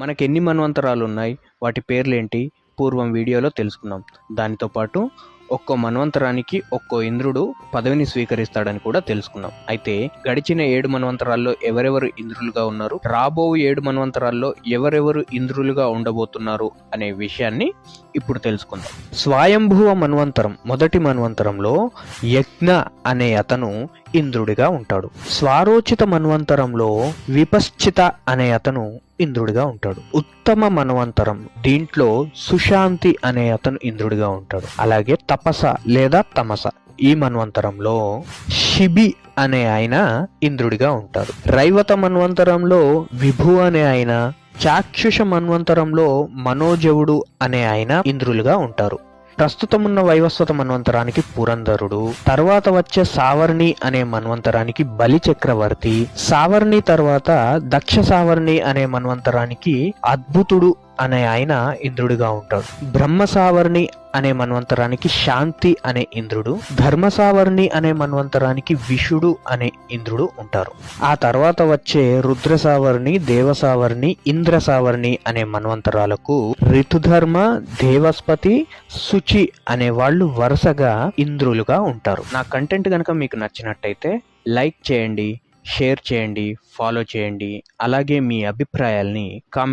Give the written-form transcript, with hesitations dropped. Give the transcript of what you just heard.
మనకి ఎన్ని మన్వంతరాలు ఉన్నాయి, వాటి పేర్లేంటి పూర్వం వీడియోలో తెలుసుకున్నాం. దానితో పాటు ఒక్కో మన్వంతరానికి ఒక్కో ఇంద్రుడు పదవిని స్వీకరిస్తాడని కూడా తెలుసుకున్నాం. అయితే గడిచిన 7 మన్వంతరాల్లో ఎవరెవరు ఇంద్రులుగా ఉన్నారు, రాబో 7 మన్వంతరాల్లో ఎవరెవరు ఇంద్రులుగా ఉండబోతున్నారు అనే విషయాన్ని ఇప్పుడు తెలుసుకుందాం. స్వయంభువ మన్వంతరం మొదటి మన్వంతరంలో యజ్ఞ అనే అతను ఇంద్రుడిగా ఉంటాడు. స్వారోచిత మన్వంతరంలో విపశ్చిత అనే అతను ఇంద్రుడిగా ఉంటాడు. ఉత్తమ మన్వంతరం దీంట్లో సుశాంతి అనే అతను ఇంద్రుడిగా ఉంటాడు. అలాగే తపస లేదా తమస ఈ మన్వంతరంలో శిబి అనే ఆయన ఇంద్రుడిగా ఉంటాడు. రైవత మన్వంతరంలో విభు అనే ఆయన, చాక్షుష మన్వంతరంలో మనోజవుడు అనే ఆయన ఇంద్రులుగా ఉంటారు. ప్రస్తుతం ఉన్న వైవస్వత మన్వంతరానికి పురంధరుడు, తర్వాత వచ్చే సావర్ణి అనే మన్వంతరానికి బలి చక్రవర్తి, సావర్ణి తర్వాత దక్ష సావర్ణి అనే మన్వంతరానికి అద్భుతుడు అనే ఆయన ఇంద్రుడిగా ఉంటాడు. బ్రహ్మ సావర్ణి అనే మన్వంతరానికి శాంతి అనే ఇంద్రుడు, ధర్మ సావర్ణి అనే మన్వంతరానికి విషుడు అనే ఇంద్రుడు ఉంటారు. ఆ తర్వాత వచ్చే రుద్ర సావర్ణి, దేవ సావర్ణి, ఇంద్ర సావర్ణి అనే మన్వంతరాలకు ఋతుధర్మ, దేవస్పతి, శుచి అనే వాళ్ళు వరుసగా ఇంద్రులుగా ఉంటారు. నా కంటెంట్ కనుక మీకు నచ్చినట్టయితే లైక్ చేయండి, షేర్ చేయండి, ఫాలో చేయండి. అలాగే మీ అభిప్రాయాల్ని కామెంట్